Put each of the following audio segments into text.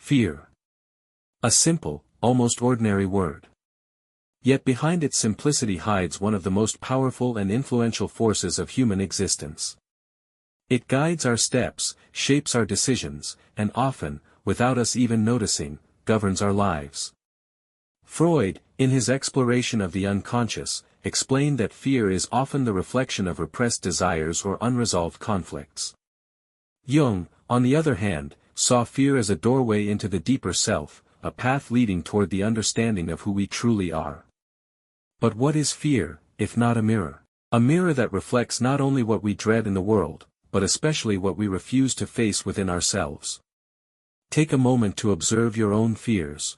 Fear. A simple, almost ordinary word. Yet behind its simplicity hides one of the most powerful and influential forces of human existence. It guides our steps, shapes our decisions, and often, without us even noticing, governs our lives. Freud, in his exploration of the unconscious, explained that fear is often the reflection of repressed desires or unresolved conflicts. Jung, on the other hand, saw fear as a doorway into the deeper self, a path leading toward the understanding of who we truly are. But what is fear, if not a mirror? A mirror that reflects not only what we dread in the world, but especially what we refuse to face within ourselves. Take a moment to observe your own fears.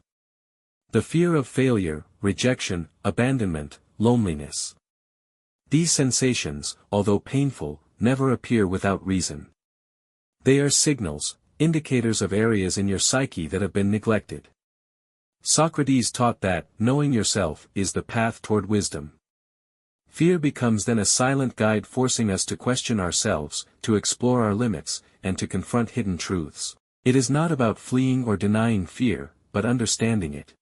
The fear of failure, rejection, abandonment, loneliness. These sensations, although painful, never appear without reason. They are signals, indicators of areas in your psyche that have been neglected. Socrates taught that, knowing yourself, is the path toward wisdom. Fear becomes then a silent guide forcing us to question ourselves, to explore our limits, and to confront hidden truths. It is not about fleeing or denying fear, but understanding it.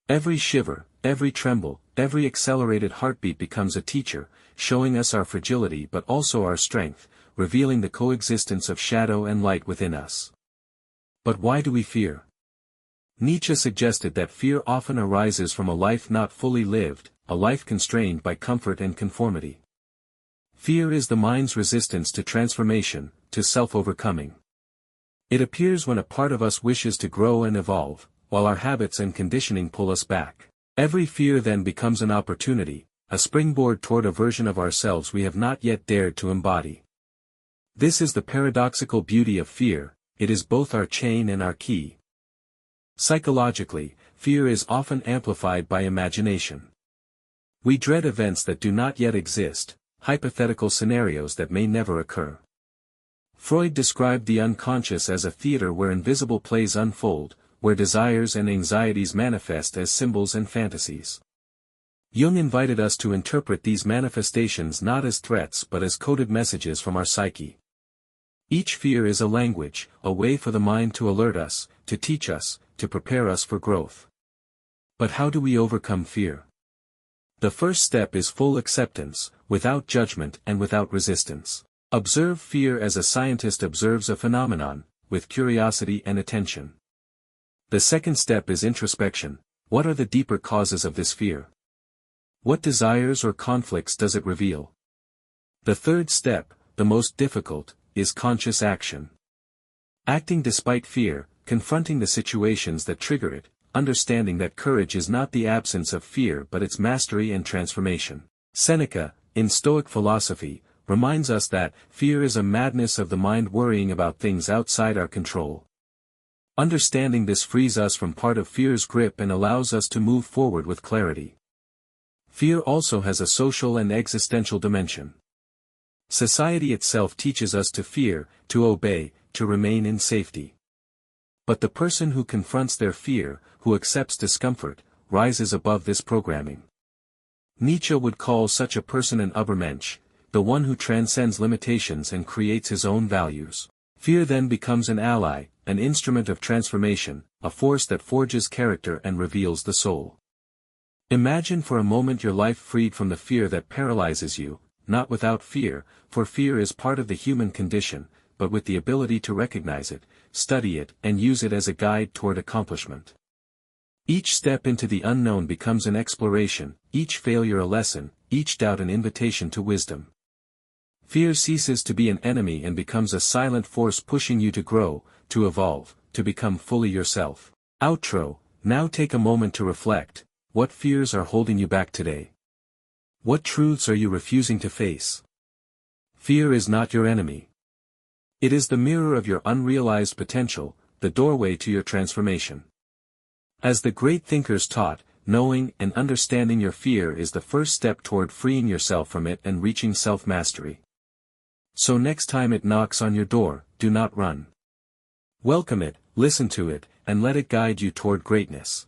Every shiver, every tremble, every accelerated heartbeat becomes a teacher, showing us our fragility but also our strength, revealing the coexistence of shadow and light within us. But why do we fear? Nietzsche suggested that fear often arises from a life not fully lived, a life constrained by comfort and conformity. Fear is the mind's resistance to transformation, to self-overcoming. It appears when a part of us wishes to grow and evolve, while our habits and conditioning pull us back. Every fear then becomes an opportunity, a springboard toward a version of ourselves we have not yet dared to embody. This is the paradoxical beauty of fear, it is both our chain and our key. Psychologically, fear is often amplified by imagination. We dread events that do not yet exist, hypothetical scenarios that may never occur. Freud described the unconscious as a theater where invisible plays unfold, where desires and anxieties manifest as symbols and fantasies. Jung invited us to interpret these manifestations not as threats but as coded messages from our psyche. Each fear is a language, a way for the mind to alert us, to teach us, to prepare us for growth. But how do we overcome fear? The first step is full acceptance, without judgment and without resistance. Observe fear as a scientist observes a phenomenon, with curiosity and attention. The second step is introspection. What are the deeper causes of this fear? What desires or conflicts does it reveal? The third step, the most difficult, is conscious action. Acting despite fear, confronting the situations that trigger it, understanding that courage is not the absence of fear but its mastery and transformation. Seneca, in Stoic philosophy, reminds us that fear is a madness of the mind worrying about things outside our control. Understanding this frees us from part of fear's grip and allows us to move forward with clarity. Fear also has a social and existential dimension. Society itself teaches us to fear, to obey, to remain in safety. But the person who confronts their fear, who accepts discomfort, rises above this programming. Nietzsche would call such a person an Übermensch, the one who transcends limitations and creates his own values. Fear then becomes an ally, an instrument of transformation, a force that forges character and reveals the soul. Imagine for a moment your life freed from the fear that paralyzes you, not without fear, for fear is part of the human condition, but with the ability to recognize it, study it, and use it as a guide toward accomplishment. Each step into the unknown becomes an exploration, each failure a lesson, each doubt an invitation to wisdom. Fear ceases to be an enemy and becomes a silent force pushing you to grow, to evolve, to become fully yourself. Outro. Now take a moment to reflect. What fears are holding you back today? What truths are you refusing to face? Fear is not your enemy. It is the mirror of your unrealized potential, the doorway to your transformation. As the great thinkers taught, knowing and understanding your fear is the first step toward freeing yourself from it and reaching self-mastery. So next time it knocks on your door, do not run. Welcome it, listen to it, and let it guide you toward greatness.